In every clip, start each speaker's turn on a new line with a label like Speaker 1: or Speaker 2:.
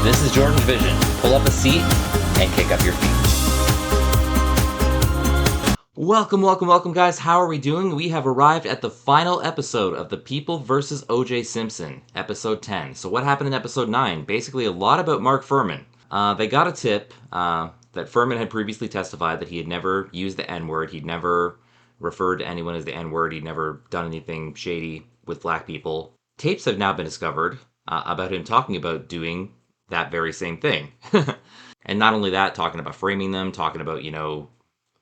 Speaker 1: This is JordangeVision. Pull up a seat and kick up your feet. Welcome, guys. How are we doing? We have arrived at the final episode of The People vs. O.J. Simpson, episode 10. So what happened in episode 9? Basically a lot about Mark Fuhrman. They got a tip that Fuhrman had previously testified that he had never used the N-word. He'd never referred to anyone as the N-word. He'd never done anything shady with black people. Tapes have now been discovered about him talking about doing that very same thing. And not only that, talking about framing them, talking about,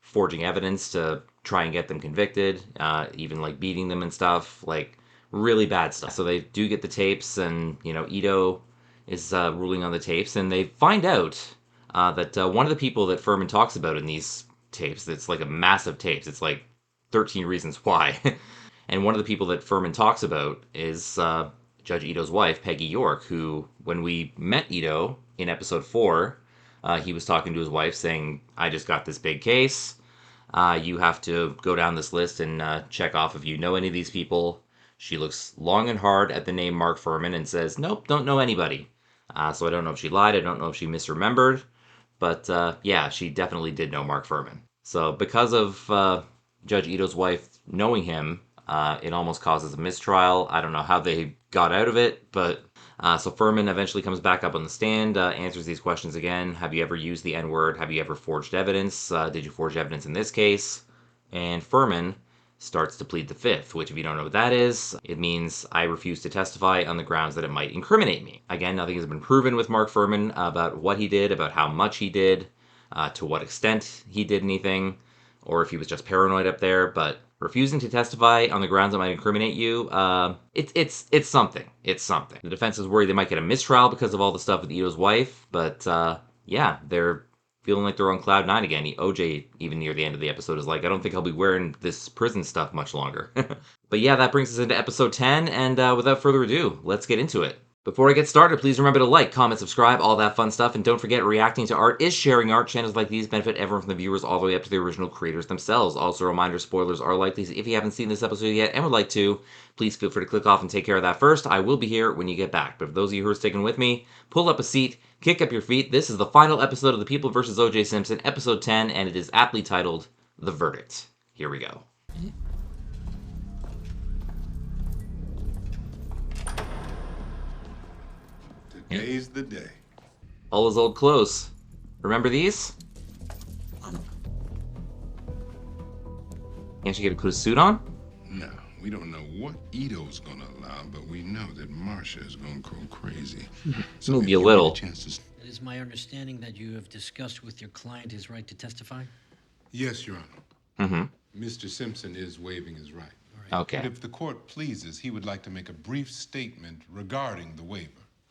Speaker 1: forging evidence to try and get them convicted, even like beating them and stuff, like really bad stuff. So they do get the tapes, and Ito is ruling on the tapes, and they find out that one of the people that Fuhrman talks about in these tapes, it's like a massive tapes, it's like 13 Reasons Why, and one of the people that Fuhrman talks about is Judge Ito's wife, Peggy York, who, when we met Ito in episode 4, he was talking to his wife saying, I just got this big case. You have to go down this list and check off if you know any of these people. She looks long and hard at the name Mark Fuhrman and says, nope, don't know anybody. So I don't know if she lied. I don't know if she misremembered. But yeah, she definitely did know Mark Fuhrman. So because of Judge Ito's wife knowing him, it almost causes a mistrial. I don't know how they got out of it, but so Fuhrman eventually comes back up on the stand, answers these questions again. Have you ever used the N-word? Have you ever forged evidence? Did you forge evidence in this case? And Fuhrman starts to plead the fifth, which, if you don't know what that is, it means I refuse to testify on the grounds that it might incriminate me. Again, nothing has been proven with Mark Fuhrman about what he did, about how much he did, to what extent he did anything, or if he was just paranoid up there, but refusing to testify on the grounds that might incriminate you, it's something. It's something. The defense is worried they might get a mistrial because of all the stuff with Ito's wife, but yeah, they're feeling like they're on cloud nine again. OJ, even near the end of the episode, is like, I don't think I'll be wearing this prison stuff much longer. But yeah, that brings us into episode 10, and without further ado, let's get into it. Before I get started, please remember to like, comment, subscribe, all that fun stuff, and don't forget, reacting to art is sharing art. Channels like these benefit everyone from the viewers all the way up to the original creators themselves. Also, a reminder, spoilers are likely, so if you haven't seen this episode yet and would like to, please feel free to click off and take care of that first. I will be here when you get back. But for those of you who are sticking with me, pull up a seat, kick up your feet. This is the final episode of The People vs. O.J. Simpson, episode 10, and it is aptly titled, The Verdict. Here we go.
Speaker 2: Today's the day.
Speaker 1: All his old clothes. Remember these? Can't you get to put a suit on?
Speaker 2: No, we don't know what Ito's gonna allow, but we know that Marsha is gonna go crazy.
Speaker 1: So maybe a little.
Speaker 3: It is my understanding that you have discussed with your client his right to testify?
Speaker 2: Yes, Your Honor.
Speaker 1: Mm-hmm.
Speaker 2: Mr. Simpson is waiving his right.
Speaker 1: Okay.
Speaker 2: But if the court pleases, he would like to make a brief statement regarding the waiver.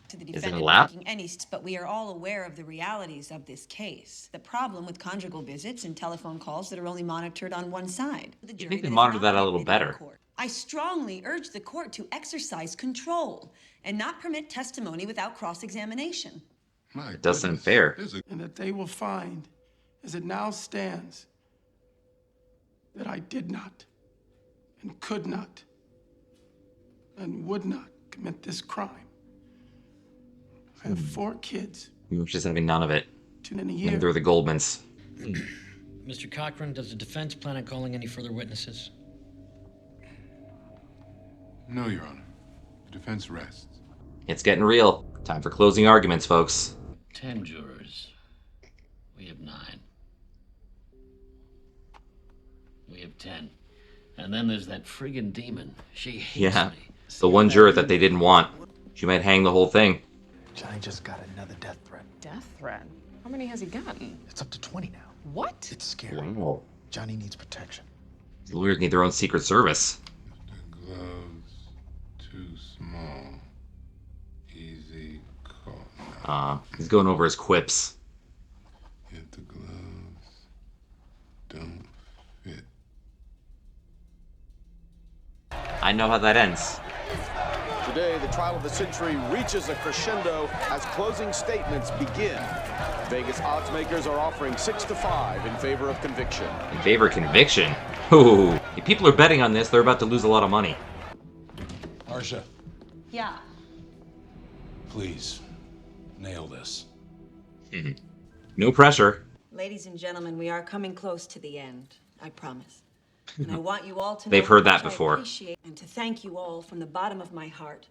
Speaker 4: To the
Speaker 1: Is it a
Speaker 4: defendant
Speaker 1: lap?
Speaker 4: making any, but we are all aware of the realities of this case. The problem with conjugal visits and telephone calls that are only monitored on one side. The
Speaker 1: You
Speaker 4: jury
Speaker 1: think they
Speaker 4: that is
Speaker 1: monitor
Speaker 4: not
Speaker 1: that a little
Speaker 4: admitted in
Speaker 1: better?
Speaker 4: court. I strongly urge the court to exercise control and not permit testimony without cross-examination.
Speaker 2: My
Speaker 1: It does sound
Speaker 2: goodness,
Speaker 1: fair.
Speaker 2: there's a-
Speaker 5: And that they will find, as it now stands, that I did not, and could not, and would not commit this crime. I have 4 kids,
Speaker 1: We're just having none of it.
Speaker 5: 2 in a
Speaker 1: And
Speaker 5: year.
Speaker 1: they're the Goldmans.
Speaker 3: Mr. Cochran, does the defense plan on calling any further witnesses?
Speaker 2: No, Your Honor. The defense rests.
Speaker 1: It's getting real. Time for closing arguments, folks.
Speaker 3: 10 jurors. We have 9. We have 10. And then there's that friggin' demon. She hates
Speaker 1: Yeah.
Speaker 3: me.
Speaker 1: The one juror that they didn't want. She might hang the whole thing.
Speaker 6: Johnny just got another death threat.
Speaker 7: Death threat? How many has he gotten?
Speaker 6: It's up to 20 now.
Speaker 7: What?
Speaker 6: It's scary.
Speaker 1: Wow.
Speaker 6: Johnny needs protection.
Speaker 1: These lawyers need their own secret service.
Speaker 2: The gloves too small. Easy caught.
Speaker 1: He's going over his quips.
Speaker 2: If the gloves don't fit.
Speaker 1: I know how that ends.
Speaker 8: Today, the trial of the century reaches a crescendo as closing statements begin. Vegas odds makers are offering 6-5 in favor of conviction.
Speaker 1: In favor of conviction? Ooh. If people are betting on this, they're about to lose a lot of money.
Speaker 2: Marsha,
Speaker 4: Yeah.
Speaker 2: please. nail this.
Speaker 1: No pressure.
Speaker 4: Ladies and gentlemen, we are coming close to the end, I promise. And I want you all to know
Speaker 1: They've
Speaker 4: how
Speaker 1: heard that
Speaker 4: much
Speaker 1: before.
Speaker 4: I appreciate and to thank you all from the bottom of my heart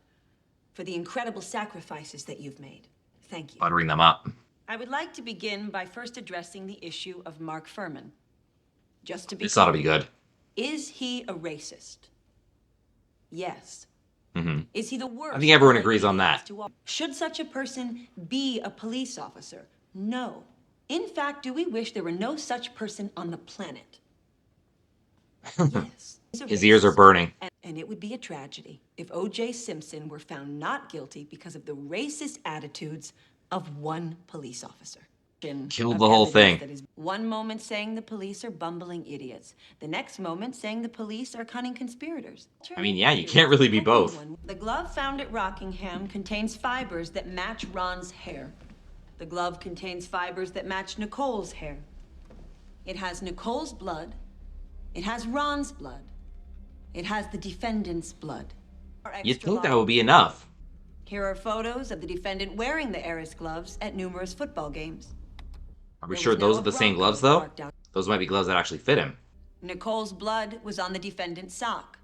Speaker 4: for the incredible sacrifices that you've made. Thank you.
Speaker 1: Buttering them up.
Speaker 4: I would like to begin by first addressing the issue of Mark Furman. Just to be
Speaker 1: This ought to
Speaker 4: clear,
Speaker 1: be good.
Speaker 4: is he a racist? Yes. Is he the worst?
Speaker 1: I think everyone
Speaker 4: of
Speaker 1: agrees on
Speaker 4: idiots
Speaker 1: that.
Speaker 4: to all? Should such a person be a police officer? No. In fact, do we wish there were no such person on the planet? Yes. He's a
Speaker 1: His ears are
Speaker 4: racist.
Speaker 1: burning.
Speaker 4: And it would be a tragedy if O.J. Simpson were found not guilty because of the racist attitudes of one police officer.
Speaker 1: Killed
Speaker 4: Of
Speaker 1: the whole
Speaker 4: evidence
Speaker 1: thing.
Speaker 4: that is one moment saying the police are bumbling idiots, the next moment saying the police are cunning conspirators.
Speaker 1: I mean, yeah, you can't really be both.
Speaker 4: The glove found at Rockingham contains fibers that match Ron's hair. The glove contains fibers that match Nicole's hair. It has Nicole's blood. It has Ron's blood. It has the defendant's blood.
Speaker 1: You'd think that would be enough.
Speaker 4: Here are photos of the defendant wearing the Eris gloves at numerous football games.
Speaker 1: Are we
Speaker 4: There
Speaker 1: sure
Speaker 4: was
Speaker 1: those
Speaker 4: now
Speaker 1: are the
Speaker 4: a
Speaker 1: same
Speaker 4: Bronco
Speaker 1: gloves, though?
Speaker 4: parked out.
Speaker 1: Those might be gloves that actually fit him.
Speaker 4: Nicole's blood was on the defendant's sock.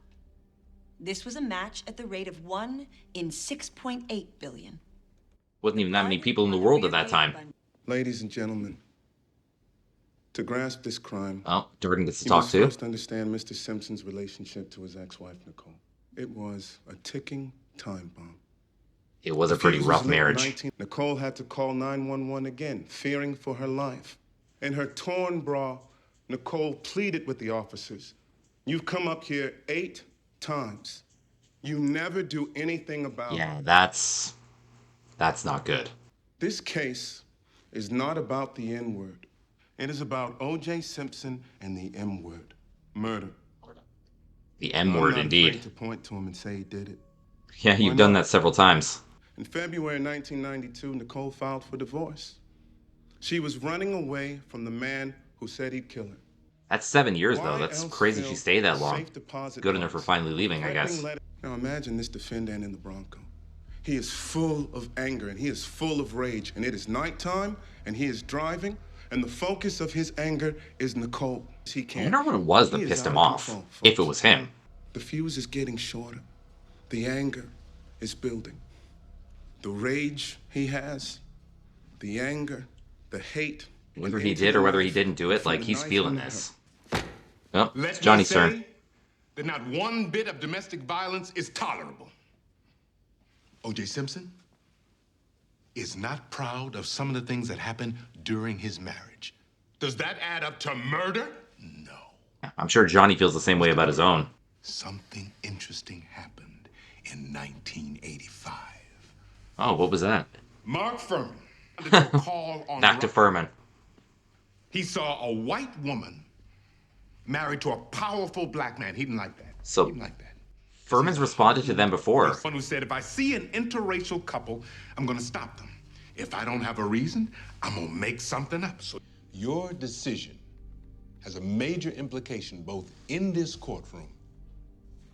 Speaker 4: This was a match at the rate of 1 in 6.8 billion.
Speaker 1: Wasn't even that many
Speaker 4: Blood
Speaker 1: people in the
Speaker 4: on
Speaker 1: world
Speaker 4: rear
Speaker 1: at that
Speaker 4: gate
Speaker 1: time.
Speaker 4: button.
Speaker 2: Ladies and gentlemen, to grasp this crime,
Speaker 1: Oh, Jordan gets to
Speaker 2: you
Speaker 1: talk
Speaker 2: must
Speaker 1: too.
Speaker 2: first understand Mr. Simpson's relationship to his ex-wife, Nicole. It was a ticking time bomb.
Speaker 1: It was a
Speaker 2: The
Speaker 1: pretty
Speaker 2: fuse
Speaker 1: rough
Speaker 2: was lit
Speaker 1: marriage.
Speaker 2: 19 Nicole had to call 911 again, fearing for her life. In her torn bra, Nicole pleaded with the officers. You've come up here 8 times. You never do anything about it.
Speaker 1: Yeah, that's not good.
Speaker 2: This case is not about the N-word. It is about O.J. Simpson and the M-word, murder.
Speaker 1: The
Speaker 2: I'm
Speaker 1: M word,
Speaker 2: not
Speaker 1: indeed.
Speaker 2: afraid to point to him and say he did it.
Speaker 1: Yeah, you've done that several times.
Speaker 2: In February 1992, Nicole filed for divorce. She was running away from the man who said he'd kill her.
Speaker 1: That's 7 years, though.
Speaker 2: Why
Speaker 1: That's
Speaker 2: else
Speaker 1: crazy
Speaker 2: fill
Speaker 1: she stayed that
Speaker 2: a
Speaker 1: long.
Speaker 2: safe deposit
Speaker 1: Good enough for
Speaker 2: box
Speaker 1: finally
Speaker 2: with
Speaker 1: leaving, I
Speaker 2: threatening
Speaker 1: guess.
Speaker 2: letter- Now imagine this defendant in the Bronco. He is full of anger and he is full of rage, and it is nighttime and he is driving, and the focus of his anger is Nicole. He
Speaker 1: I
Speaker 2: can't.
Speaker 1: wonder what it was that
Speaker 2: He is
Speaker 1: pissed
Speaker 2: out
Speaker 1: him
Speaker 2: of
Speaker 1: off,
Speaker 2: control,
Speaker 1: if it
Speaker 2: folks.
Speaker 1: was him.
Speaker 2: The fuse is getting shorter. The anger is building. The rage he has, the anger, the hate.
Speaker 1: Whether
Speaker 2: and
Speaker 1: he
Speaker 2: into
Speaker 1: did
Speaker 2: the
Speaker 1: or whether he
Speaker 2: knife,
Speaker 1: didn't do it,
Speaker 2: from
Speaker 1: like,
Speaker 2: the
Speaker 1: he's
Speaker 2: knife
Speaker 1: feeling
Speaker 2: on the
Speaker 1: this.
Speaker 2: hip.
Speaker 1: Oh,
Speaker 2: Let
Speaker 1: it's
Speaker 2: me
Speaker 1: Johnny's
Speaker 2: say
Speaker 1: turn.
Speaker 2: that not one bit of domestic violence is tolerable. O.J. Simpson is not proud of some of the things that happened during his marriage. Does that add up to murder? No.
Speaker 1: I'm sure Johnny feels the same way about his own.
Speaker 2: Something interesting happened in 1985.
Speaker 1: Oh, what was that?
Speaker 2: Mark Furman undertook a call on
Speaker 1: Back to
Speaker 2: Rock-
Speaker 1: Furman.
Speaker 2: He saw a white woman married to a powerful black man. He didn't like that.
Speaker 1: So-
Speaker 2: he didn't like that.
Speaker 1: Furman's responded to them before.
Speaker 2: One who said, if I see an interracial couple, I'm gonna stop them. If I don't have a reason, I'm gonna make something up. So your decision has a major implication both in this courtroom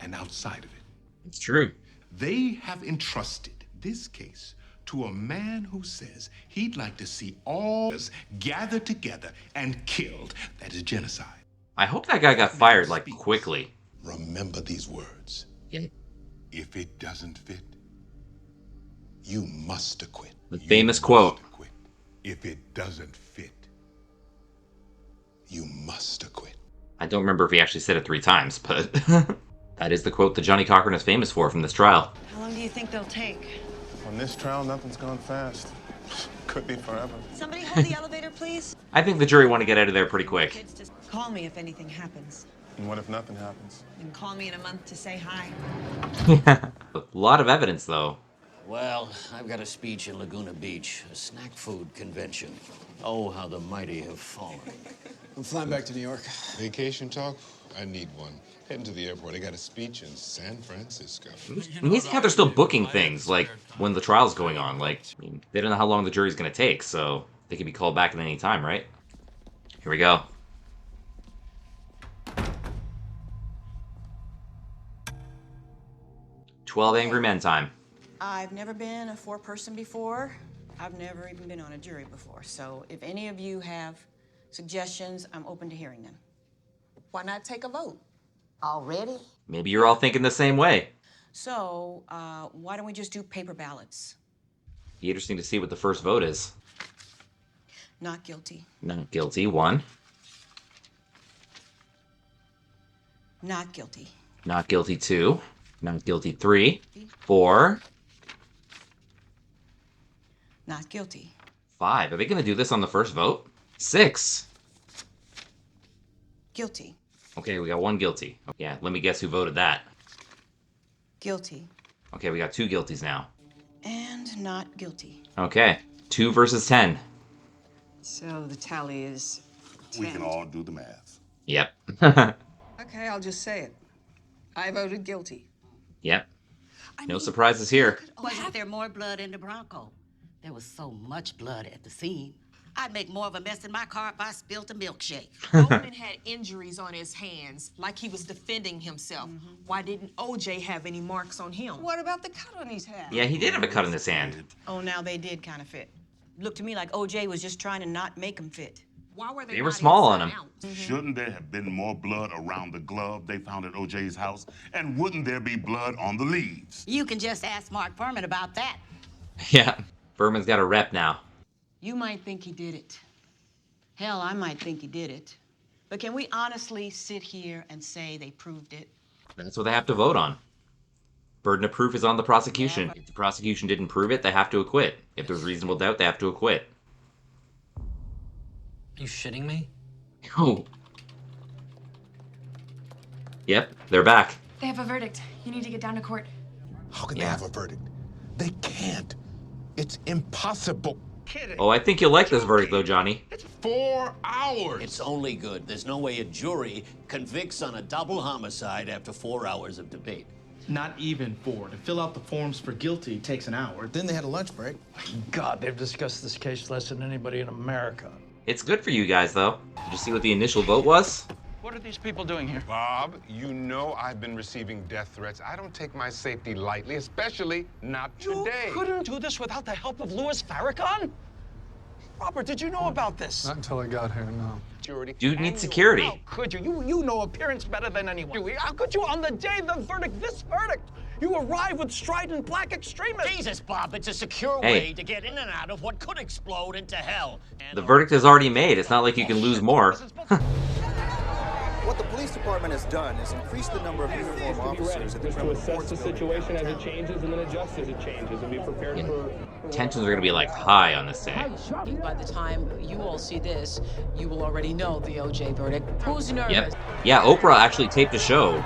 Speaker 2: and outside of it.
Speaker 1: It's true.
Speaker 2: They have entrusted this case to a man who says he'd like to see all of us gathered together and killed. That is genocide.
Speaker 1: I hope that guy got fired, like, quickly.
Speaker 2: Remember these words.
Speaker 1: Yeah.
Speaker 2: If it doesn't fit, you must acquit.
Speaker 1: The famous quote.
Speaker 2: Acquit. If it doesn't fit, you must acquit.
Speaker 1: I don't remember if he actually said it 3 times, but that is the quote that Johnny Cochran is famous for from this trial.
Speaker 4: How long do you think they'll take?
Speaker 2: On this trial, nothing's gone fast. Could be forever.
Speaker 4: Somebody hold the elevator, please.
Speaker 1: I think the jury want to get out of there pretty quick.
Speaker 4: Kids, just call me if anything happens.
Speaker 2: And what if nothing happens?
Speaker 4: And call me in a month to say hi.
Speaker 1: A lot of evidence, though.
Speaker 3: Well, I've got a speech in Laguna Beach, a snack food convention. Oh, how the mighty have fallen.
Speaker 6: I'm flying back to New York.
Speaker 9: Vacation talk? I need one. Heading to the airport. I got a speech in San Francisco.
Speaker 1: Amazing how they're still booking things, like, when the trial's going on. Like, I mean, they don't know how long the jury's gonna take, so they can be called back at any time, right? Here we go. "12 Angry Men" time.
Speaker 10: I've never been a 4-person before, I've never even been on a jury before, so if any of you have suggestions, I'm open to hearing them.
Speaker 11: Why not take a vote? Already?
Speaker 1: Maybe you're all thinking the same way.
Speaker 10: So, why don't we just do paper ballots?
Speaker 1: Be interesting to see what the first vote is.
Speaker 10: Not guilty.
Speaker 1: Not guilty, 1.
Speaker 10: Not guilty.
Speaker 1: Not guilty, 2. Not guilty, 3. 4.
Speaker 10: Not guilty.
Speaker 1: 5. Are they going to do this on the first vote? 6.
Speaker 10: Guilty.
Speaker 1: Okay, we got 1 guilty. Yeah, let me guess who voted that.
Speaker 10: Guilty.
Speaker 1: Okay, we got 2 guilties now.
Speaker 10: And not guilty.
Speaker 1: Okay, 2 versus 10.
Speaker 11: So the tally is 10.
Speaker 2: We can all do the math.
Speaker 1: Yep.
Speaker 11: Okay, I'll just say it. I voted guilty.
Speaker 1: Yep. No surprises here.
Speaker 12: Wasn't there more blood in the Bronco? There was so much blood at the scene. I'd make more of a mess in my car if I spilled a milkshake.
Speaker 7: Roman had injuries on his hands, like he was defending himself. Why didn't OJ have any marks on him?
Speaker 11: What about the cut on his hand?
Speaker 1: Yeah, he did have a cut in his hand.
Speaker 10: Oh, now they did kind of fit. Looked to me like OJ was just trying to not make them fit.
Speaker 7: Why were
Speaker 1: They were small on him.
Speaker 2: Shouldn't there have been more blood around the glove they found at OJ's house? And wouldn't there be blood on the leaves?
Speaker 12: You can just ask Mark Furman about that.
Speaker 1: Yeah, Furman's got a rep now.
Speaker 10: You might think he did it. Hell, I might think he did it. But can we honestly sit here and say they proved it?
Speaker 1: That's what they have to vote on. Burden of proof is on the prosecution. If the prosecution didn't prove it, they have to acquit. If there's reasonable doubt, they have to acquit.
Speaker 3: Are you shitting me?
Speaker 1: Oh. Yep, they're back.
Speaker 13: They have a verdict. You need to get down to court.
Speaker 2: How can they have a verdict? They can't. It's impossible.
Speaker 1: Oh, I think you'll like this verdict, though, Johnny.
Speaker 2: 4 hours.
Speaker 3: It's only good. There's no way a jury convicts on a double homicide after 4 hours of debate.
Speaker 14: Not even 4. To fill out the forms for guilty takes an hour.
Speaker 6: Then they had a lunch break.
Speaker 15: God, they've discussed this case less than anybody in America.
Speaker 1: It's good for you guys, though. Did you see what the initial vote was?
Speaker 15: What are these people doing here?
Speaker 9: Bob, you know I've been receiving death threats. I don't take my safety lightly, especially not today.
Speaker 15: You couldn't do this without the help of Louis Farrakhan? Robert, did you know about this?
Speaker 16: Not until I got here, no.
Speaker 1: Dude needs security.
Speaker 15: How could you? You know appearance better than anyone. How could you, on the day of the verdict, this verdict, you arrive with strident black extremists?
Speaker 3: Jesus, Bob, it's a secure
Speaker 1: Hey.
Speaker 3: way to get in and out of what could explode into hell.
Speaker 1: The verdict is already made. It's not like you can lose more.
Speaker 17: What the police department has done is increase the number of uniformed officers at the criminal courts building
Speaker 18: situation as it changes and then adjust as it changes and be prepared for...
Speaker 1: Tensions are going to be like high on this day.
Speaker 19: By the time you all see this, you will already know the OJ verdict. Who's nervous?
Speaker 1: Yep. Yeah, Oprah actually taped a show,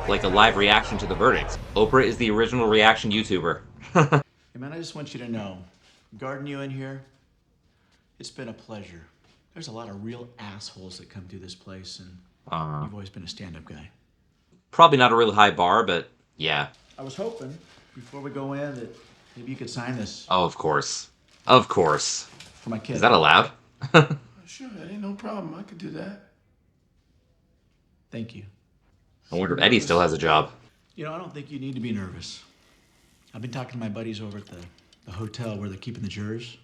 Speaker 1: like a live reaction to the verdict. Oprah is the original reaction YouTuber.
Speaker 20: Hey man, I just want you to know, guarding you in here, it's been a pleasure. There's a lot of real assholes that come through this place, and you've always been a stand-up guy.
Speaker 1: Probably not a really high bar, but yeah.
Speaker 20: I was hoping, before we go in, that maybe you could sign this
Speaker 1: Oh, of course. Of course.
Speaker 20: for my kid.
Speaker 1: Is that allowed?
Speaker 5: Sure, that ain't no problem. I could do that.
Speaker 20: Thank you.
Speaker 1: I wonder if Eddie still has a job.
Speaker 20: You know, I don't think you need to be nervous. I've been talking to my buddies over at the hotel where they're keeping the jurors.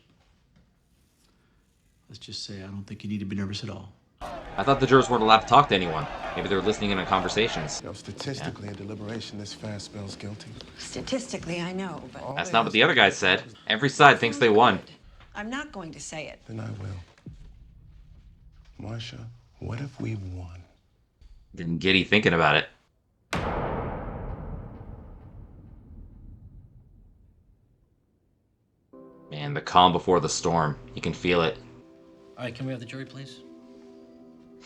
Speaker 20: Let's just say I don't think you need to be nervous at all.
Speaker 1: I thought the jurors weren't allowed to talk to anyone. Maybe they were listening in on conversations.
Speaker 9: Statistically, a deliberation this fast spells guilty.
Speaker 4: Statistically, I know, but
Speaker 1: That's not what the other guys said. Every side thinks they won.
Speaker 4: I'm not going to say it.
Speaker 9: Then I will. Marsha, what if we won?
Speaker 1: Getting giddy thinking about it. Man, the calm before the storm. You can feel it.
Speaker 3: All right, can we have the jury, please?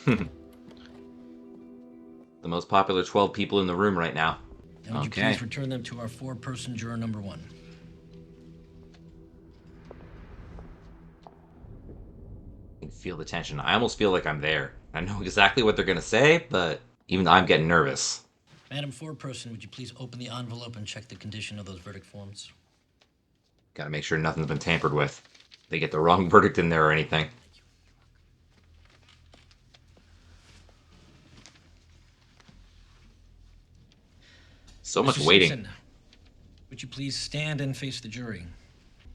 Speaker 1: The most popular 12 people in the room right now.
Speaker 3: And would you please return them to our 4-person juror number 1?
Speaker 1: I can feel the tension. I almost feel like I'm there. I know exactly what they're going to say, but even I'm getting nervous.
Speaker 3: Madam 4-person, would you please open the envelope and check the condition of those verdict forms?
Speaker 1: Gotta make sure nothing's been tampered with. They get the wrong verdict in there or anything. So much
Speaker 3: Mr.
Speaker 1: waiting.
Speaker 3: Simpson, would you please stand and face the jury?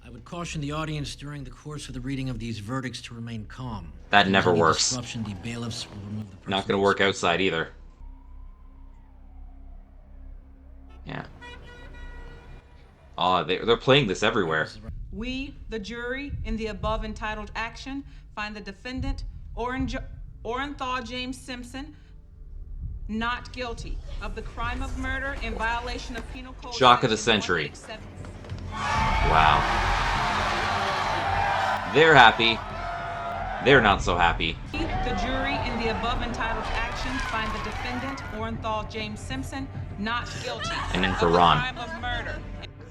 Speaker 16: I would caution the audience during the course of the reading of these verdicts to remain calm.
Speaker 1: That never
Speaker 16: Any
Speaker 1: works.
Speaker 16: disruption, the bailiffs will remove the person.
Speaker 1: Not gonna work outside either. Yeah. Oh, they're playing this everywhere.
Speaker 21: We, the jury, in the above entitled action, find the defendant, Orenthal James Simpson, not guilty of the crime of murder in violation of Penal Code.
Speaker 1: Shock of the century. Wow. They're happy. They're not so happy.
Speaker 21: The jury in the above entitled action find the defendant, Orenthal James Simpson, not guilty
Speaker 1: And then for
Speaker 21: of the
Speaker 1: Ron.
Speaker 21: crime of murder.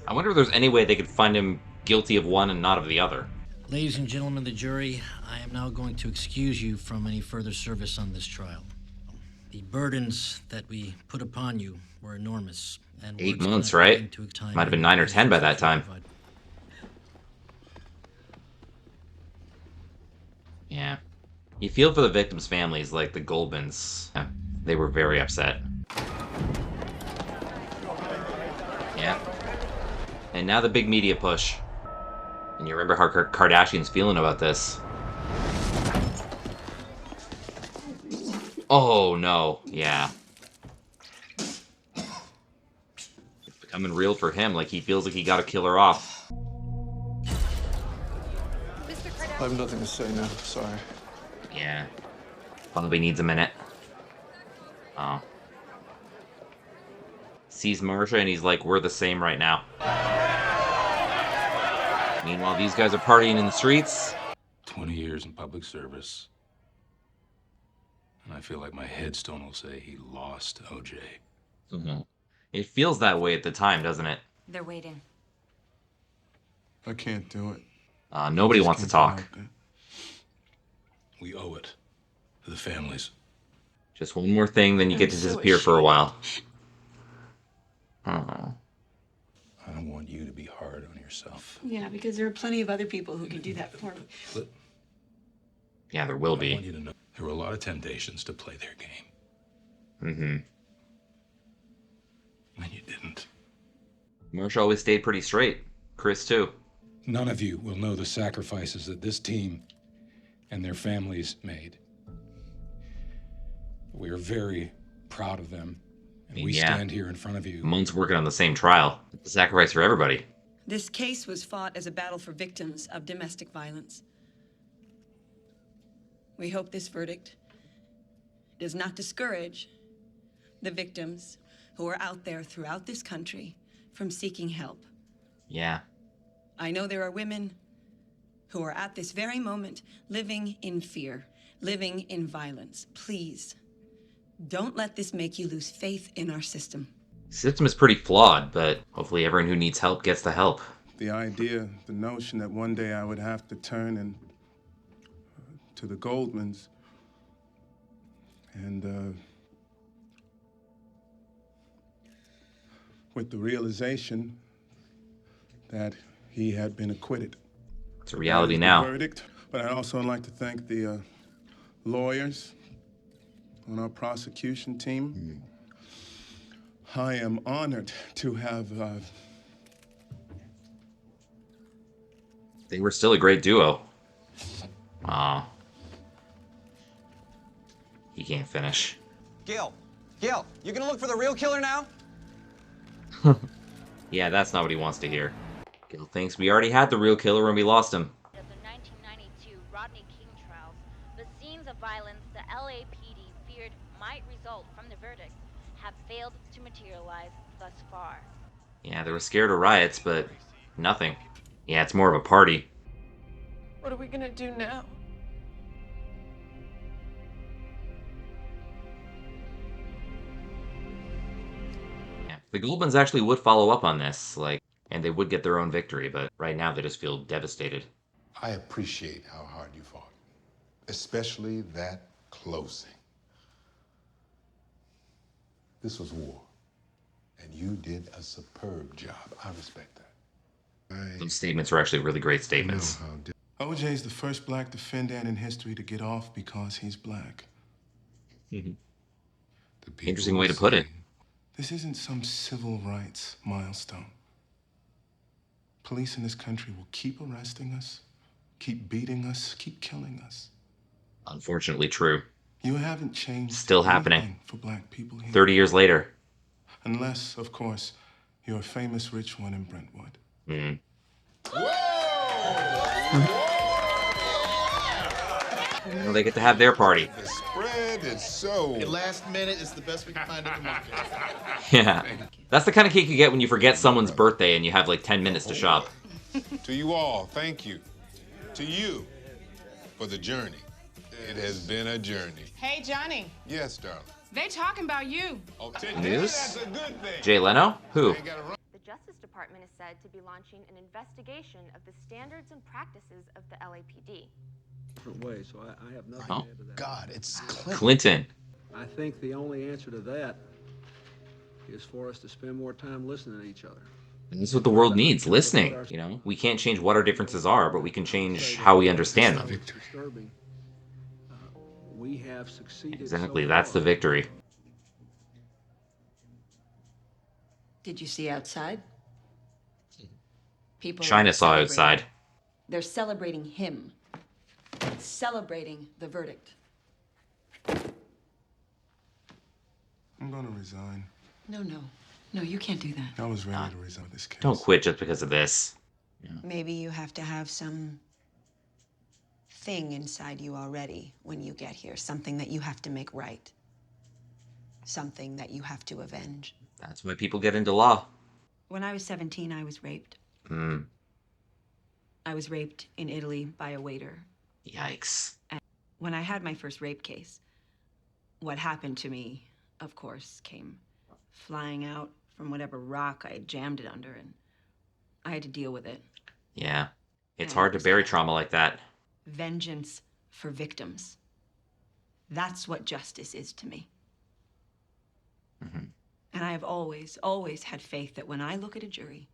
Speaker 1: I wonder if there's any way they could find him guilty of one and not of the other.
Speaker 16: Ladies and gentlemen of the jury, I am now going to excuse you from any further service on this trial. The burdens that we put upon you were enormous. And
Speaker 1: 8 months, right? Might have been 9 or 10 by that time. Yeah. You feel for the victims' families, like the Goldmans. Yeah, they were very upset. Yeah. And now the big media push. And you remember how Kardashian's feeling about this. Oh, no. Yeah. It's becoming real for him, like he feels like he gotta kill her off.
Speaker 6: I have nothing to say now. Sorry.
Speaker 1: Yeah. Probably needs a minute. Oh. Sees Marsha and he's like, we're the same right now. Meanwhile, these guys are partying in the streets.
Speaker 2: 20 years in public service. And I feel like my headstone will say he lost OJ.
Speaker 1: Mm-hmm. It feels that way at the time, doesn't it?
Speaker 4: They're waiting.
Speaker 2: I can't do it.
Speaker 1: Nobody wants to talk.
Speaker 2: We owe it to the families.
Speaker 1: Just one more thing, then you get to disappear for a while. Oh.
Speaker 2: I don't want you to be hard on yourself.
Speaker 4: Yeah, because there are plenty of other people who can do that for me.
Speaker 2: But
Speaker 1: yeah, there will
Speaker 2: I
Speaker 1: be.
Speaker 2: want you to know there were a lot of temptations to play their game.
Speaker 1: Mm-hmm.
Speaker 2: And you didn't.
Speaker 1: Marsha always stayed pretty straight. Chris, too.
Speaker 2: None of you will know the sacrifices that this team and their families made. We are very proud of them. And we stand here in front of you.
Speaker 1: Months working on the same trial. It's a sacrifice for everybody.
Speaker 4: This case was fought as a battle for victims of domestic violence. We hope this verdict does not discourage the victims who are out there throughout this country from seeking help.
Speaker 1: Yeah.
Speaker 4: I know there are women who are at this very moment living in fear, living in violence. Please, don't let this make you lose faith in our system.
Speaker 1: System is pretty flawed, but hopefully everyone who needs help gets the help.
Speaker 5: The idea, the notion that one day I would have to turn to the Goldmans and with the realization that he had been acquitted.
Speaker 1: It's a reality
Speaker 5: That is
Speaker 1: now.
Speaker 5: the verdict, but I'd also like to thank the lawyers on our prosecution team. I am honored to have...
Speaker 1: They were still a great duo. Aw. He can't finish.
Speaker 22: Gil, you gonna look for the real killer now?
Speaker 1: Yeah, that's not what he wants to hear. Gil thinks we already had the real killer when we lost him.
Speaker 23: Of the 1992 Rodney King trials, the scenes of violence the LAPD feared might result from the verdict have failed to materialize thus far.
Speaker 1: Yeah, they were scared of riots, but nothing. Yeah, it's more of a party.
Speaker 7: What are we gonna do now?
Speaker 1: Yeah. The Goldmans actually would follow up on this, and they would get their own victory, but right now they just feel devastated.
Speaker 2: I appreciate how hard you fought, especially that closing. This was war, and you did a superb job. I respect that.
Speaker 1: Those statements are actually really great statements.
Speaker 5: OJ's the first black defendant in history to get off because he's black.
Speaker 1: Interesting way to put it.
Speaker 5: This isn't some civil rights milestone.
Speaker 2: police in this country will keep arresting us, keep beating us, keep killing us.
Speaker 1: Unfortunately true.
Speaker 2: You haven't changed
Speaker 1: Still happening.
Speaker 2: anything for black people here.
Speaker 1: 30 years later.
Speaker 2: Unless, of course, you're a famous rich one in Brentwood.
Speaker 1: Mm. Well, they get to have their party.
Speaker 9: The spread is so...
Speaker 14: At last minute, it's the best we can find in the market.
Speaker 1: Yeah. That's the kind of cake you get when you forget someone's birthday and you have like 10 minutes to shop.
Speaker 9: To you all, thank you. To you for the journey. It has been a journey.
Speaker 13: Hey, Johnny.
Speaker 9: Yes, darling.
Speaker 13: They talking about you.
Speaker 9: Oh,
Speaker 1: News?
Speaker 9: that's a good thing.
Speaker 1: Jay Leno? Who?
Speaker 8: The Justice Department is said to be launching an investigation of the standards and practices of the LAPD.
Speaker 11: Different ways, so I have nothing
Speaker 1: Oh.
Speaker 11: to add to that.
Speaker 14: God, it's
Speaker 1: Clinton.
Speaker 11: I think the only answer to that is for us to spend more time listening to each other.
Speaker 1: And this is what the world needs, listening. You know, we can't change what our differences are, but we can change how we understand them.
Speaker 11: Disturbing. We have succeeded.
Speaker 1: Exactly,
Speaker 11: so
Speaker 1: that's the
Speaker 11: far.
Speaker 1: victory.
Speaker 4: Did you see outside? People
Speaker 1: China
Speaker 4: are
Speaker 1: saw
Speaker 4: celebrating.
Speaker 1: outside.
Speaker 4: They're celebrating him. Celebrating the verdict.
Speaker 2: I'm gonna resign.
Speaker 4: No, no. No, you can't do that.
Speaker 2: I was ready to resign this case.
Speaker 1: Don't quit just because of this.
Speaker 10: Maybe you have to have some thing inside you already when you get here. Something that you have to make right. Something that you have to avenge.
Speaker 1: That's why people get into law.
Speaker 4: When I was 17, I was raped.
Speaker 1: Mm.
Speaker 4: I was raped in Italy by a waiter.
Speaker 1: Yikes.
Speaker 4: And when I had my first rape case, what happened to me, of course, came flying out from whatever rock I had jammed it under, and I had to deal with it.
Speaker 1: Yeah. It's
Speaker 4: And
Speaker 1: hard
Speaker 4: it
Speaker 1: to
Speaker 4: was
Speaker 1: bury
Speaker 4: tough.
Speaker 1: trauma like that.
Speaker 4: Vengeance for victims. That's what justice is to me.
Speaker 1: Mm-hmm.
Speaker 4: And I have always, always had faith that when I look at a jury,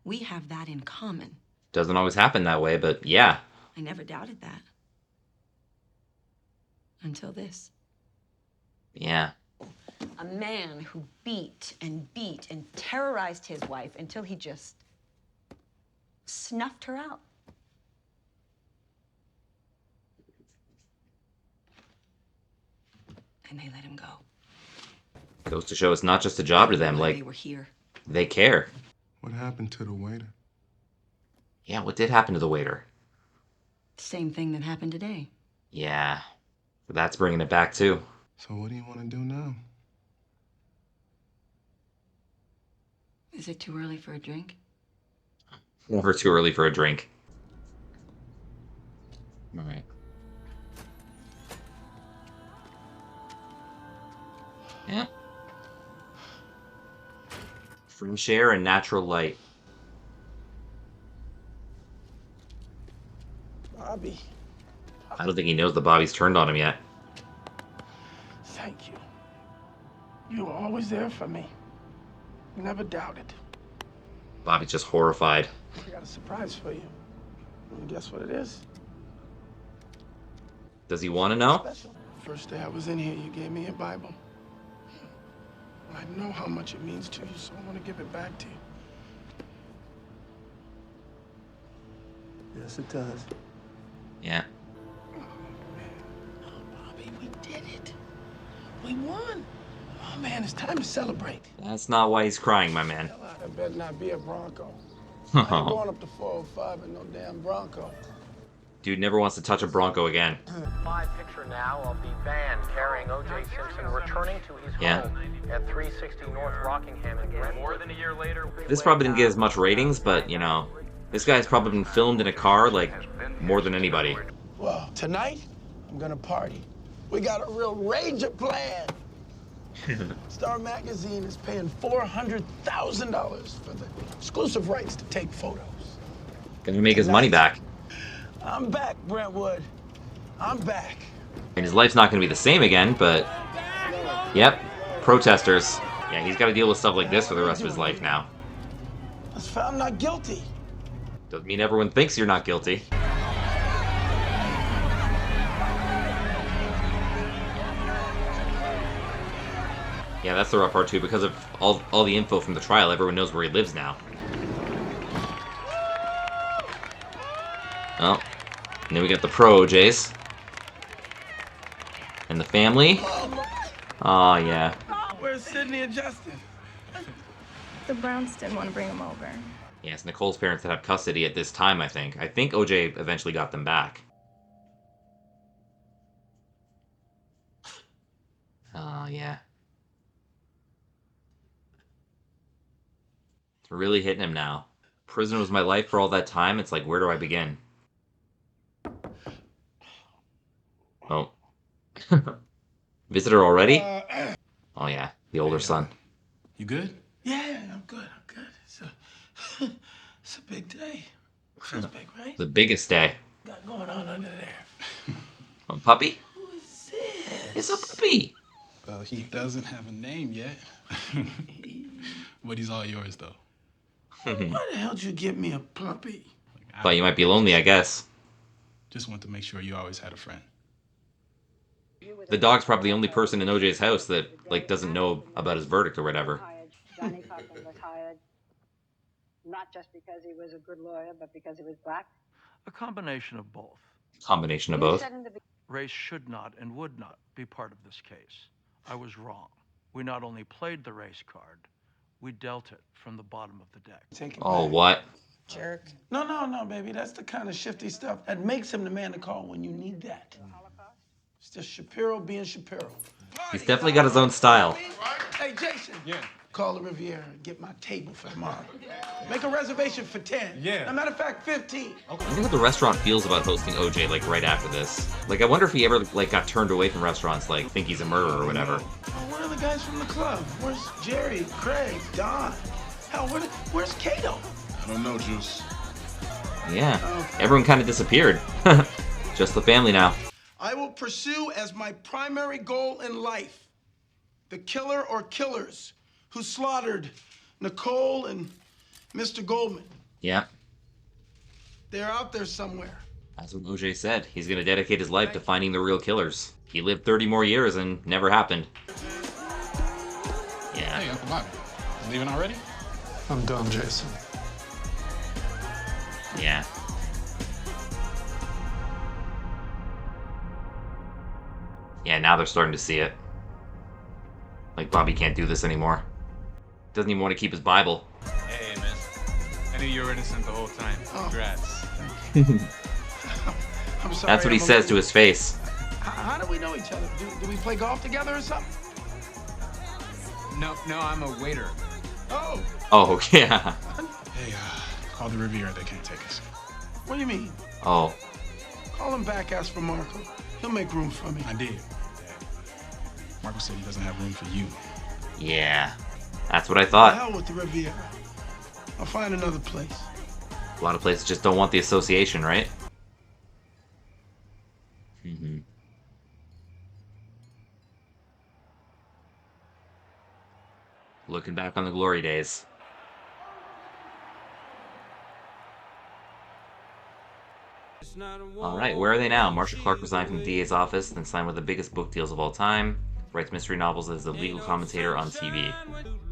Speaker 4: we have that in common.
Speaker 1: Doesn't always happen that way, but yeah.
Speaker 4: I never doubted that. Until this.
Speaker 1: Yeah.
Speaker 4: A man who beat and terrorized his wife until he just snuffed her out. And they let him go.
Speaker 1: Goes to show it's not just a job to them.
Speaker 4: Why
Speaker 1: Like,
Speaker 4: they were here.
Speaker 1: they care.
Speaker 2: What happened to the waiter?
Speaker 1: Yeah, what did happen to the waiter?
Speaker 4: Same thing that happened today.
Speaker 1: Yeah. That's bringing it back, too.
Speaker 2: So what do you want to do now?
Speaker 4: Is it too early for a drink?
Speaker 1: Never too early for a drink. All right. Yeah. Fresh air and natural light.
Speaker 5: Bobby,
Speaker 1: I don't think he knows the Bobby's turned on him yet.
Speaker 5: thank you. You were always there for me. Never doubted.
Speaker 1: Bobby's just horrified.
Speaker 5: I got a surprise for you. And guess what it is?
Speaker 1: Does he want to know?
Speaker 5: Special. First day I was in here, you gave me a Bible. I know how much it means to you, so I want to give it back to you.
Speaker 6: Yes, it does.
Speaker 1: Yeah.
Speaker 5: Bobby, we did it. We won. Oh, man, it's time to celebrate.
Speaker 1: That's not why he's crying, my man.
Speaker 5: There better not be a Bronco. I ain't going up to 405 in no damn Bronco.
Speaker 1: Dude never wants to touch a Bronco again.
Speaker 12: Live picture now of the van carrying O.J. Simpson returning to his home at 360 North Rockingham in Brentwood. More than a year later,
Speaker 1: This probably didn't get as much ratings, but, you know, this guy's probably been filmed in a car, like, more than anybody.
Speaker 5: Well, tonight, I'm gonna party. We got a real rager plan. Star Magazine is paying $400,000 for the exclusive rights to take photos.
Speaker 1: Gonna make his money back.
Speaker 5: I'm back, Brentwood. I'm back.
Speaker 1: And his life's not gonna be the same again, but... Yep, protesters. Yeah, he's gotta deal with stuff like this for the rest of his life now.
Speaker 5: I was found not guilty.
Speaker 1: Doesn't mean everyone thinks you're not guilty. Yeah, that's the rough part too. Because of all the info from the trial, everyone knows where he lives now. Oh. And then we got the pro OJs. And the family. Oh, yeah.
Speaker 5: Where's Sydney and Justin?
Speaker 15: The Browns didn't want to bring him over.
Speaker 1: Yes, Nicole's parents had custody at this time, I think. I think OJ eventually got them back. Oh, yeah. It's really hitting him now. Prison was my life for all that time. It's like, where do I begin? Oh. Visitor already? Oh, yeah. The older son.
Speaker 2: You good?
Speaker 5: Yeah, I'm good. It's a big day. Feels big, right?
Speaker 1: The biggest day.
Speaker 5: Got going on under there.
Speaker 1: A puppy?
Speaker 5: Who is this?
Speaker 1: It's a puppy.
Speaker 14: Well, he doesn't have a name yet. But he's all yours, though.
Speaker 5: Why the hell did you get me a puppy?
Speaker 1: Thought you might be lonely, I guess.
Speaker 14: Just want to make sure you always had a friend.
Speaker 1: The dog's probably the only person in OJ's house that, like, doesn't know about his verdict or whatever.
Speaker 17: Johnny Cochran was hired not just because he was a good lawyer, but because he was black?
Speaker 18: A combination of both.
Speaker 1: Combination of both.
Speaker 18: Race should not and would not be part of this case. I was wrong. We not only played the race card, we dealt it from the bottom of the deck.
Speaker 1: Oh, what?
Speaker 5: Jerk. No, baby. That's the kind of shifty stuff that makes him the man to call when you need that. It's just Shapiro being Shapiro.
Speaker 1: He's definitely got his own style.
Speaker 5: Hey, Jason. Yeah. Call the Riviera and get my table for tomorrow. Make a reservation for 10. Yeah. As a matter of fact, 15.
Speaker 1: I wonder how the restaurant feels about hosting OJ, like, right after this. Like, I wonder if he ever, like, got turned away from restaurants, like, think he's a murderer or whatever.
Speaker 5: Where are the guys from the club? Where's Jerry, Craig, Don? Hell, where's Kato?
Speaker 14: I don't know, Juice.
Speaker 1: Yeah. Okay. Everyone kind of disappeared. Just the family now.
Speaker 5: I will pursue as my primary goal in life the killer or killers who slaughtered Nicole and Mr. Goldman.
Speaker 1: Yeah.
Speaker 5: They're out there somewhere.
Speaker 1: That's what OJ said. He's going to dedicate his life to finding the real killers. He lived 30 more years and never happened. Yeah.
Speaker 14: Hey, Uncle Bobby. You leaving already?
Speaker 6: I'm done, Jason.
Speaker 1: Yeah. Yeah, now they're starting to see it. Like, Bobby can't do this anymore. Doesn't even want to keep his Bible.
Speaker 24: Hey, man. I knew you were innocent the whole time. Congrats.
Speaker 5: I'm sorry.
Speaker 1: That's what he says to his face.
Speaker 5: How do we know each other? Do we play golf together or something?
Speaker 24: No, I'm a waiter.
Speaker 5: Oh.
Speaker 1: Oh, yeah.
Speaker 14: Hey, call the Riviera. They can't take us.
Speaker 5: What do you mean?
Speaker 1: Oh.
Speaker 5: Call him back, ask for Marco. He'll make room for me.
Speaker 14: I did. Marco said he doesn't have room for you.
Speaker 1: Yeah. That's what I thought.
Speaker 5: The hell with the Riviera. I'll find another place.
Speaker 1: A lot of places just don't want the association, right? Mm-hmm. Looking back on the glory days. Alright, where are they now? Marsha Clark resigned from the DA's office, then signed one of the biggest book deals of all time. Writes mystery novels as a legal commentator on TV.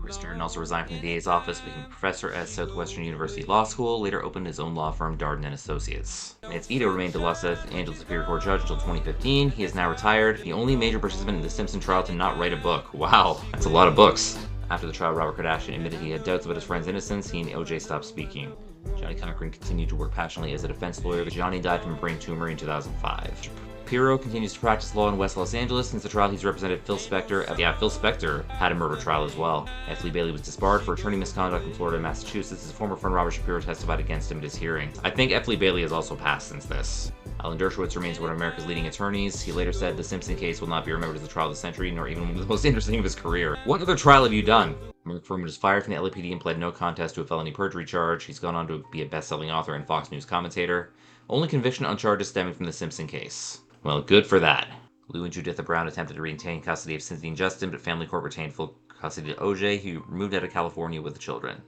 Speaker 1: Chris Darden also resigned from the DA's office, became a professor at Southwestern University Law School, later opened his own law firm, Darden & Associates. Lance Ito remained a Los Angeles Superior Court judge until 2015. He is now retired, the only major participant in the Simpson trial to not write a book. Wow, that's a lot of books. After the trial, Robert Kardashian admitted he had doubts about his friend's innocence. He and OJ stopped speaking. Johnny Cochran continued to work passionately as a defense lawyer. Johnny died from a brain tumor in 2005. Shapiro continues to practice law in West Los Angeles. Since the trial, he's represented Phil Spector. Yeah, Phil Spector had a murder trial as well. F. Lee Bailey was disbarred for attorney misconduct in Florida and Massachusetts. His former friend Robert Shapiro testified against him at his hearing. I think F. Lee Bailey has also passed since this. Alan Dershowitz remains one of America's leading attorneys. He later said the Simpson case will not be remembered as the trial of the century, nor even one of the most interesting of his career. What other trial have you done? Mark Furman was fired from the LAPD and pled no contest to a felony perjury charge. He's gone on to be a best-selling author and Fox News commentator. Only conviction on charges stemming from the Simpson case. Well, good for that. Lou and Juditha Brown attempted to retain custody of Cynthia and Justin, but family court retained full custody of OJ, who moved out of California with the children.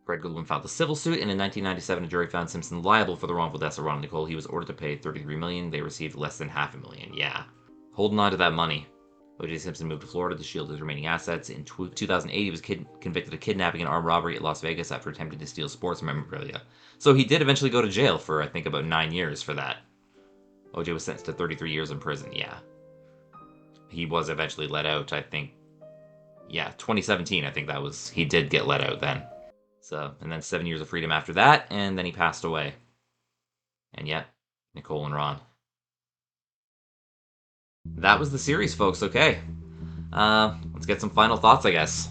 Speaker 1: Fred Goodwin filed a civil suit, and in 1997, a jury found Simpson liable for the wrongful deaths of Ron and Nicole. He was ordered to pay $33 million. They received less than $500,000. Yeah. Holding on to that money. O.J. Simpson moved to Florida to shield his remaining assets. In 2008, he was convicted of kidnapping and armed robbery at Las Vegas after attempting to steal sports memorabilia. So he did eventually go to jail for, I think, about 9 years for that. O.J. was sentenced to 33 years in prison, yeah. He was eventually let out, I think. Yeah, 2017, I think that was. He did get let out then. So, and then 7 years of freedom after that, and then he passed away. And yet, Nicole and Ron. That was the series, folks. Okay. Let's get some final thoughts, I guess.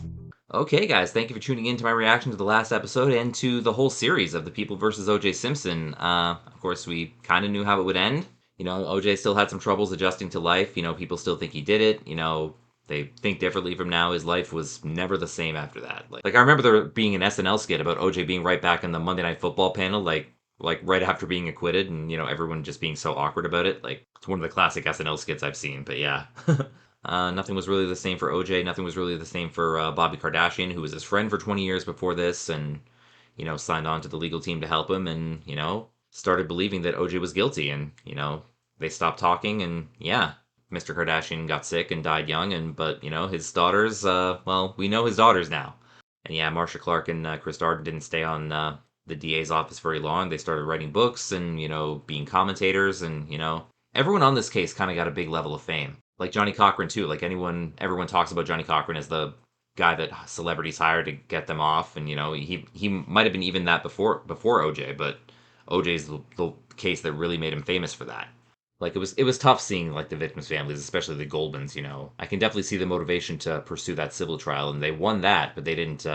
Speaker 1: Okay, guys, thank you for tuning in to my reaction to the last episode and to the whole series of The People vs. O.J. Simpson. Of course, we kind of knew how it would end. You know, O.J. still had some troubles adjusting to life. You know, people still think he did it. You know, they think differently from now. His life was never the same after that. Like I remember there being an SNL skit about O.J. being right back in the Monday Night Football panel, like right after being acquitted, and, you know, everyone just being so awkward about it. Like, it's one of the classic SNL skits I've seen, but yeah. Nothing was really the same for OJ. Nothing was really the same for Bobby Kardashian, who was his friend for 20 years before this, and, you know, signed on to the legal team to help him, and, you know, started believing that OJ was guilty, and, you know, they stopped talking, and yeah, Mr. Kardashian got sick and died young, and but, you know, his daughters, well, we know his daughters now. And yeah, Marcia Clark and Chris Darden didn't stay on the DA's office very long. They started writing books and, you know, being commentators, and, you know, everyone on this case kind of got a big level of fame. Like Johnny Cochran too. Like everyone talks about Johnny Cochran as the guy that celebrities hire to get them off, and, you know, he might have been even that before OJ, but OJ's the case that really made him famous for that. Like it was tough seeing like the victims' families, especially the Goldmans. You know, I can definitely see the motivation to pursue that civil trial, and they won that, but they didn't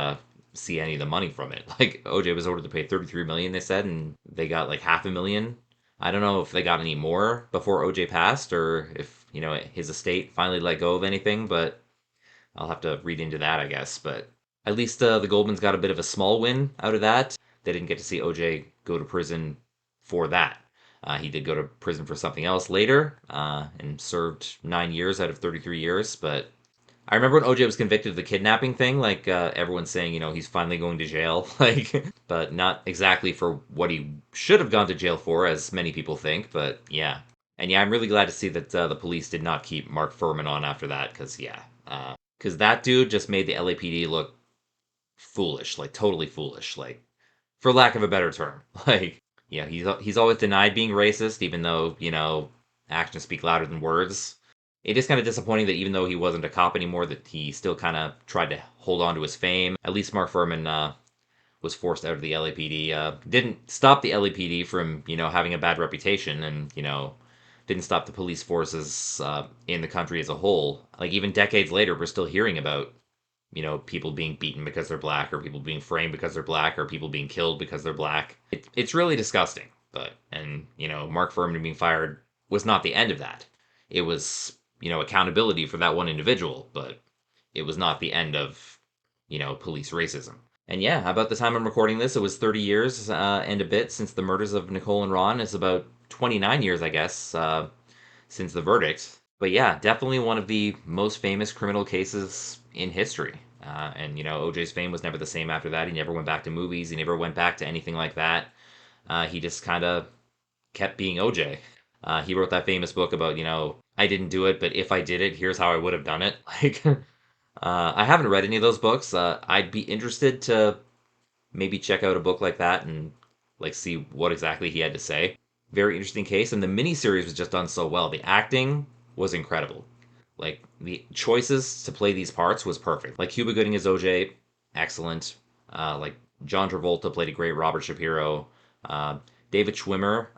Speaker 1: see any of the money from it. Like OJ was ordered to pay $33 million, they said, and they got like $500,000. I don't know if they got any more before OJ passed, or if, you know, his estate finally let go of anything, but I'll have to read into that, I guess. But at least the Goldmans got a bit of a small win out of that. They didn't get to see OJ go to prison for that. He did go to prison for something else later, and served 9 years out of 33 years. But I remember when OJ was convicted of the kidnapping thing, like, everyone's saying, you know, he's finally going to jail, like, but not exactly for what he should have gone to jail for, as many people think, but yeah. And yeah, I'm really glad to see that the police did not keep Mark Furman on after that, because yeah. Because that dude just made the LAPD look foolish, like, totally foolish, like, for lack of a better term. Like, yeah, he's always denied being racist, even though, you know, actions speak louder than words. It is kind of disappointing that even though he wasn't a cop anymore, that he still kind of tried to hold on to his fame. At least Mark Furman was forced out of the LAPD. Didn't stop the LAPD from, you know, having a bad reputation, and, you know, didn't stop the police forces in the country as a whole. Like, even decades later, we're still hearing about, you know, people being beaten because they're black, or people being framed because they're black, or people being killed because they're black. It's really disgusting. But, and, you know, Mark Furman being fired was not the end of that. It was, you know, accountability for that one individual, but it was not the end of, you know, police racism. And yeah, about the time I'm recording this, it was 30 years and a bit since the murders of Nicole and Ron. It's about 29 years, I guess, since the verdict. But yeah, definitely one of the most famous criminal cases in history. And, you know, OJ's fame was never the same after that. He never went back to movies. He never went back to anything like that. He just kind of kept being OJ. He wrote that famous book about, you know, I didn't do it, but if I did it, here's how I would have done it. Like, I haven't read any of those books. I'd be interested to maybe check out a book like that and, like, see what exactly he had to say. Very interesting case, and the miniseries was just done so well. The acting was incredible. Like, the choices to play these parts was perfect. Like, Cuba Gooding as OJ, excellent. Like, John Travolta played a great Robert Shapiro. David Schwimmer,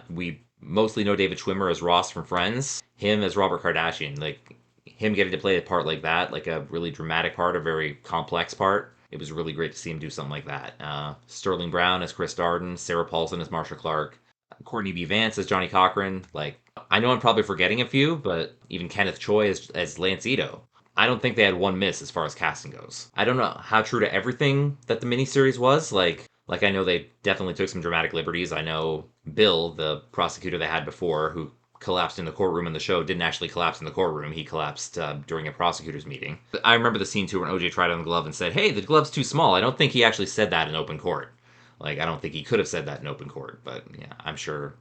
Speaker 1: we mostly know David Schwimmer as Ross from Friends. Him as Robert Kardashian, like, him getting to play a part like that, like a really dramatic part, a very complex part. It was really great to see him do something like that. Sterling Brown as Chris Darden, Sarah Paulson as Marcia Clark, Courtney B. Vance as Johnny Cochran. Like, I know I'm probably forgetting a few, but even Kenneth Choi as Lance Ito. I don't think they had one miss as far as casting goes. I don't know how true to everything that the miniseries was. Like I know they definitely took some dramatic liberties. I know Bill, the prosecutor they had before, who collapsed in the courtroom in the show, didn't actually collapse in the courtroom. He collapsed during a prosecutor's meeting. I remember the scene too when OJ tried on the glove and said, "Hey, the glove's too small." I don't think he actually said that in open court. Like, I don't think he could have said that in open court, but yeah, I'm sure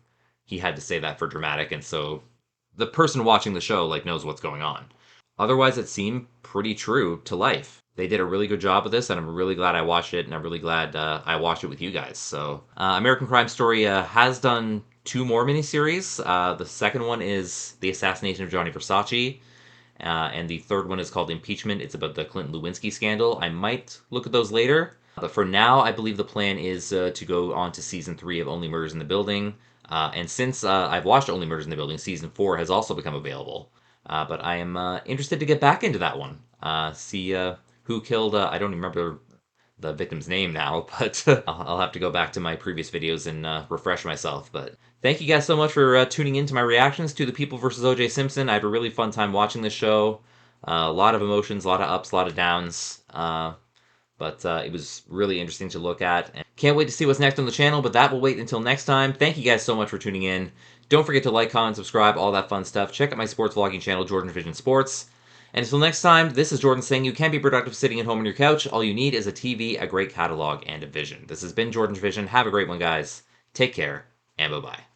Speaker 1: he had to say that for dramatic, and so the person watching the show, like, knows what's going on. otherwise it seemed pretty true to life. They did a really good job with this, and I'm really glad I watched it, and I'm really glad I watched it with you guys. So, American Crime Story has done 2 more miniseries. The second one is The Assassination of Gianni Versace, and the third one is called Impeachment. It's about the Clinton-Lewinsky scandal. I might look at those later, but for now, I believe the plan is to go on to Season 3 of Only Murders in the Building. And since I've watched Only Murders in the Building, Season 4 has also become available. But I am interested to get back into that one. See who killed, I don't remember the victim's name now, but I'll have to go back to my previous videos and refresh myself. But thank you guys so much for tuning in to my reactions to The People vs. O.J. Simpson. I had a really fun time watching this show. A lot of emotions, a lot of ups, a lot of downs. But it was really interesting to look at. And can't wait to see what's next on the channel, but that will wait until next time. Thank you guys so much for tuning in. Don't forget to like, comment, subscribe, all that fun stuff. Check out my sports vlogging channel, JordangeVision Sports. And until next time, this is Jordan saying you can be productive sitting at home on your couch. All you need is a TV, a great catalog, and a vision. This has been JordangeVision. Have a great one, guys. Take care, and bye-bye.